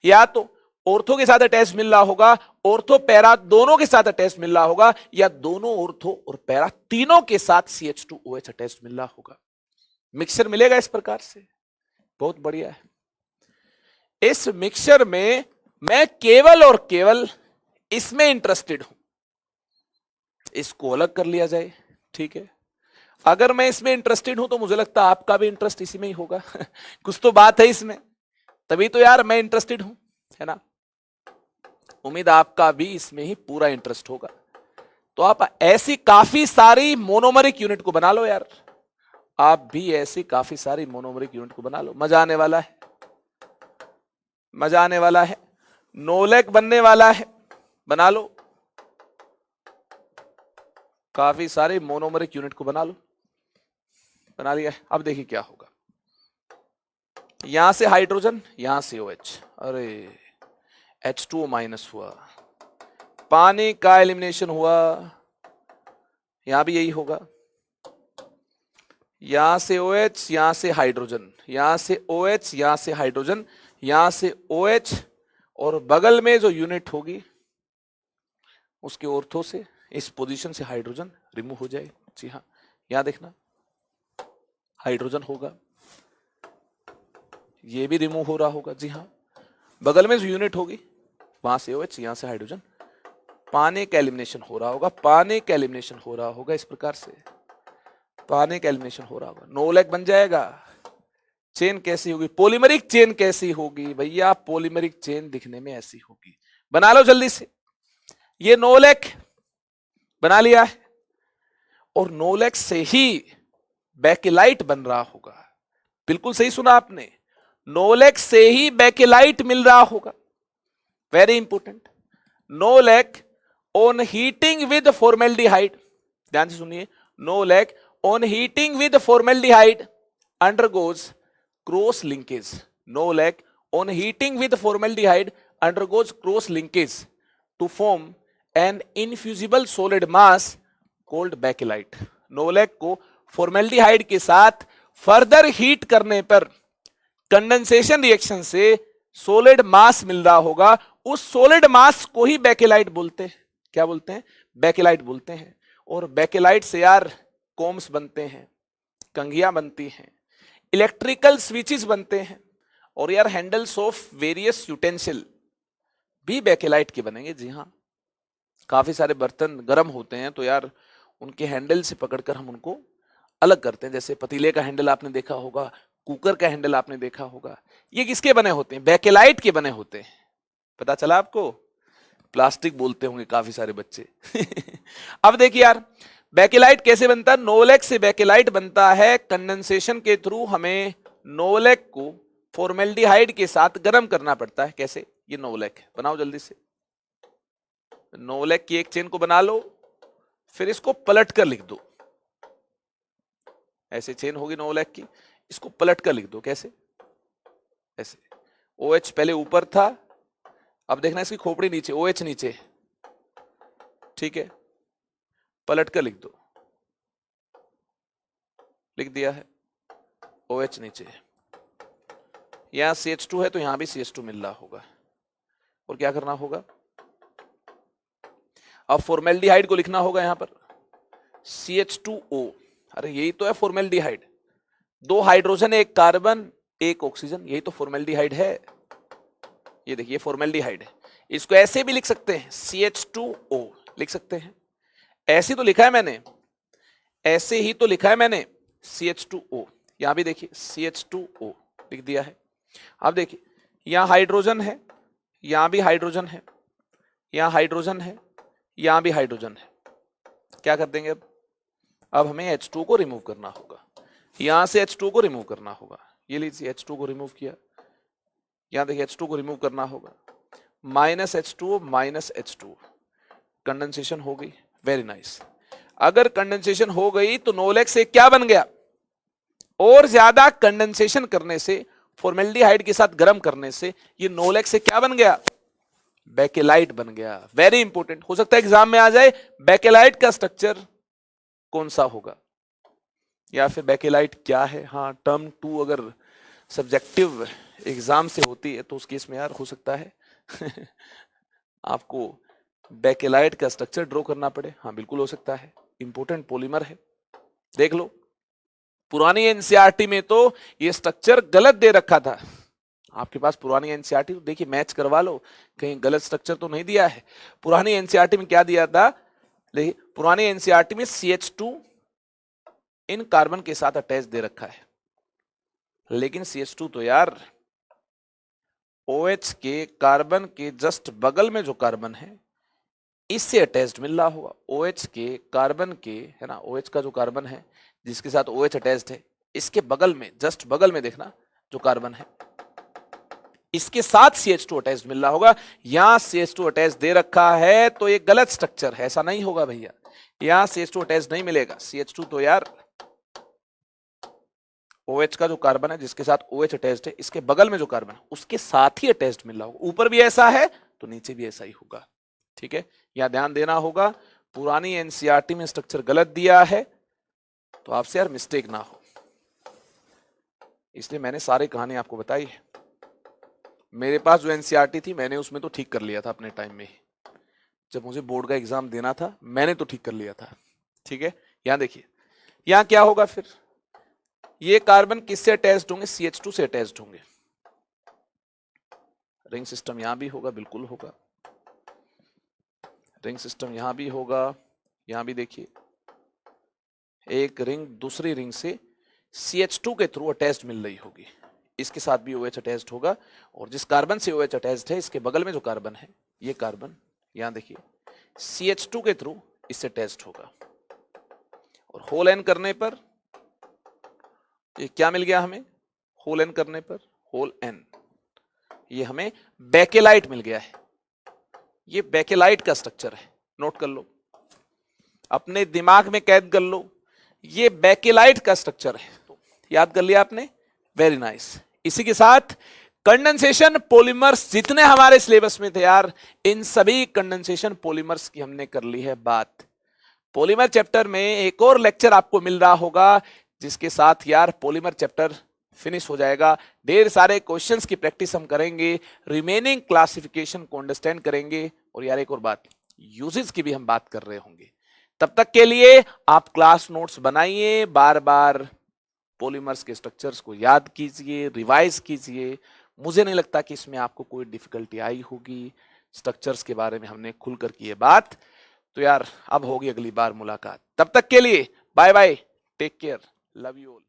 या तो ऑर्थो के साथ अटैच मिल रहा होगा, ऑर्थो पैरा दोनों के साथ अटैच मिल रहा होगा, या दोनों ऑर्थो और पैरा तीनों के साथ CH2OH अटैच मिल रहा होगा। मिक्सचर मिलेगा इस प्रकार से, बहुत बढ़िया है। इस मिक्सचर में मैं केवल और केवल इसमें इंटरेस्टेड हूं, इसको अलग कर लिया जाए। ठीक है, अगर मैं इसमें इंटरेस्टेड हूं तो मुझे लगता है आपका भी इंटरेस्ट इसी में ही होगा कुछ तो बात है इसमें, तभी तो यार मैं इंटरेस्टेड हूं, है ना? उम्मीद आपका भी इसमें ही पूरा इंटरेस्ट होगा। तो आप ऐसी काफी सारी मोनोमरिक यूनिट को बना लो यार, आप भी ऐसी काफी सारी मोनोमरिक यूनिट को बना लो, मजा आने वाला है, मजा आने वाला है। नोलेक बनने वाला है, बना लो, काफी सारे मोनोमरिक यूनिट को बना लो। बना लिया। अब देखिए क्या होगा, यहां से हाइड्रोजन, यहां से OH, अरे H2O- हुआ, पानी का एलिमिनेशन हुआ, यहां भी यही होगा, यहां से OH, यहां से हाइड्रोजन, यहां से OH, यहां से हाइड्रोजन, यहां से OH, और बगल में जो यूनिट होगी उसके ऑर्थो से इस पोजीशन से हाइड्रोजन रिमूव हो जाए। जी हाँ, यहां देखना हाइड्रोजन होगा, ये भी रिमूव हो रहा होगा। जी हाँ, बगल में जो यूनिट होगी वहां से OH, यहां से हाइड्रोजन, पानी का एलिमिनेशन हो रहा होगा, पानी का एलिमिनेशन हो रहा होगा, इस प्रकार से पानी का एलिमिनेशन हो रहा होगा, नोलेक बन जाएगा। चेन कैसी होगी? पॉलीमरिक चेन कैसी होगी भैया? पॉलीमरिक चेन दिखने में ऐसी होगी, बना लो जल्दी से। ये नोलेक बना लिया है और नोलेक से ही बेकेलाइट बन रहा होगा। बिल्कुल सही सुना आपने, नोलेक से ही बेकेलाइट मिल रहा होगा। Very important, novolac on heating with formaldehyde, ध्यान से सुनिए, novolac on heating with formaldehyde undergoes cross linkage. Novolac on heating with formaldehyde undergoes cross linkage to form an infusible solid mass called bakelite. Novolac को formaldehyde के साथ further heat करने पर condensation reaction से solid mass मिल रहा होगा, उस सॉलिड मास को ही बेकेलाइट बोलते हैं। क्या बोलते हैं? बेकेलाइट बोलते हैं। और बेकेलाइट से यार कोम्स बनते हैं, कंघियां बनती हैं, इलेक्ट्रिकल स्विचेस बनते हैं, और यार हैंडल्स ऑफ वेरियस यूटेंसिल भी बेकेलाइट के बनेंगे। जी हाँ, काफी सारे बर्तन गर्म होते हैं तो यार उनके हैंडल से पकड़कर हम उनको अलग करते हैं। जैसे पतीले का हैंडल आपने देखा होगा, कुकर का हैंडल आपने देखा होगा, ये किसके बने होते हैं? बेकेलाइट के बने होते हैं। पता चला आपको? प्लास्टिक बोलते होंगे काफी सारे बच्चे। अब देखिए यार, बेकेलाइट कैसे बनता है? नोलेक से बेकेलाइट बनता है कंडेंसेशन के थ्रू। हमें नोलेक को फॉर्मेल्डिहाइड के साथ गर्म करना पड़ता है। कैसे? ये नोलेक है, बनाओ जल्दी से। नोलेक की एक चेन को बना लो, फिर इसको पलट कर लिख दो। ऐसे चेन होगी नोलेक की, इसको पलट कर लिख दो। कैसे? ऐसे। OH पहले ऊपर था, अब देखना इसकी खोपड़ी नीचे, OH नीचे, ठीक है, पलट कर लिख दो। लिख दिया है, OH नीचे, यहां CH2 है तो यहां भी CH2 मिल रहा होगा। और क्या करना होगा? अब फॉर्मेल्डिहाइड को लिखना होगा यहां पर CH2O। अरे यही तो है फॉर्मेल्डिहाइड, 2 हाइड्रोजन, 1 कार्बन, 1 ऑक्सीजन, यही तो फॉर्मेल्डिहाइड है। ये देखिए फॉर्मेल्डिहाइड है। इसको ऐसे भी लिख सकते हैं, CH2O लिख सकते हैं। ऐसे तो लिखा है मैंने, ऐसे ही तो लिखा है मैंने, CH2O। यहां भी देखिए CH2O लिख दिया है। अब देखिए यहां हाइड्रोजन है, यहां भी हाइड्रोजन है, यहां हाइड्रोजन है, यहां भी हाइड्रोजन है। क्या कर देंगे अब हमें H2 को रिमूव करना होगा। यहां से H2 को रिमूव करना होगा। ये लीजिए H2 को रिमूव किया, यहां देखिए H2 को रिमूव करना होगा, -H2O -H2, कंडेंसेशन हो गई। Very nice. अगर कंडेंसेशन हो गई तो नोलेक से क्या बन गया? और ज्यादा कंडेंसेशन करने से, फॉर्मेल्डिहाइड के साथ गर्म करने से ये नोलेक से क्या बन गया? बेकेलाइट बन गया। वेरी इंपॉर्टेंट, हो सकता है एग्जाम में आ जाए, बेकेलाइट का स्ट्रक्चर कौन सा होगा, या फिर बेकेलाइट क्या है। हाँ, टर्म 2 अगर सब्जेक्टिव एग्जाम से होती है तो उस केस में यार हो सकता है आपको बेकेलाइट का स्ट्रक्चर ड्रॉ करना पड़े। हाँ बिल्कुल हो सकता है, इंपॉर्टेंट पॉलीमर है। देख लो, पुरानी एनसीईआरटी में तो ये स्ट्रक्चर गलत दे रखा था। आपके पास पुरानी एनसीईआरटी तो देखिए, मैच करवा लो, कहीं गलत स्ट्रक्चर तो नहीं दिया है। पुरानी एनसीईआरटी में क्या दिया था? देखिए पुरानी एनसीईआरटी में CH2 इन कार्बन के साथ अटैच दे रखा है, लेकिन CH2 तो यार OH के कार्बन के जस्ट बगल में जो कार्बन है इससे अटैच्ड मिल रहा होगा। OH के कार्बन के, है ना, OH का जो कार्बन है जिसके साथ OH अटैच्ड है, इसके बगल में, जस्ट बगल में देखना जो कार्बन है, इसके साथ CH2 अटैच्ड मिल रहा होगा। यहां CH2 अटैच दे रखा है तो ये गलत स्ट्रक्चर है, ऐसा नहीं होगा भैया। यहां CH2 अटैच नहीं मिलेगा। CH2 तो यार OH का जो कार्बन है जिसके साथ OH अटैच्ड है, इसके बगल में जो कार्बन है उसके साथ ही अटैच्ड मिल रहा होगा। ऊपर भी ऐसा है तो नीचे भी ऐसा ही होगा। ठीक है, यहां ध्यान देना होगा। पुरानी एनसीईआरटी में स्ट्रक्चर गलत दिया है तो आपसे यार मिस्टेक ना हो, इसलिए मैंने सारी कहानी आपको बताई है। मेरे पास जो एनसीईआरटी थी मैंने उसमें तो ठीक कर लिया था अपने टाइम में, जब मुझे बोर्ड का एग्जाम देना था मैंने तो ठीक कर लिया था। ठीक है, यहां देखिए, यहां क्या होगा फिर? ये कार्बन किससे अटैच्ड होंगे? CH2 से अटैच्ड होंगे। रिंग सिस्टम यहां भी होगा, बिल्कुल होगा। रिंग सिस्टम यहां भी होगा, यहां भी देखिए एक रिंग दूसरी रिंग से CH2 के थ्रू अटैच्ड मिल रही होगी, इसके साथ भी OH अटैच्ड होगा। और जिस कार्बन से OH अटैच्ड है इसके बगल में जो कार्बन है, ये कार्बन यहां देखिए, CH2 के थ्रू इससे टेस्ट होगा, और होल एन करने पर ये क्या मिल गया हमें? होल एन करने पर होल एन, ये हमें बेकेलाइट मिल गया है। ये बेकेलाइट का स्ट्रक्चर है, नोट कर लो, अपने दिमाग में कैद कर लो, ये बेकेलाइट का स्ट्रक्चर है। तो याद कर लिया आपने, वेरी नाइस। इसी के साथ कंडेंसेशन पॉलीमर्स जितने हमारे सिलेबस में थे यार, इन सभी कंडेंसेशन पॉलीमर्स की हमने कर ली है बात। पॉलीमर चैप्टर में एक और लेक्चर आपको मिल रहा होगा, जिसके साथ यार पॉलीमर चैप्टर फिनिश हो जाएगा। ढेर सारे क्वेश्चंस की प्रैक्टिस हम करेंगे, रिमेनिंग क्लासिफिकेशन को अंडरस्टैंड करेंगे, और यार एक और बात, यूजेस की भी हम बात कर रहे होंगे। तब तक के लिए आप क्लास नोट्स बनाइए, बार बार पॉलीमर्स के स्ट्रक्चर्स को याद कीजिए, रिवाइज कीजिए। मुझे नहीं लगता कि इसमें आपको कोई डिफिकल्टी आई होगी। स्ट्रक्चर्स के बारे में हमने खुलकर की है बात। तो यार अब होगी अगली बार मुलाकात, तब तक के लिए bye bye, take care, love you all.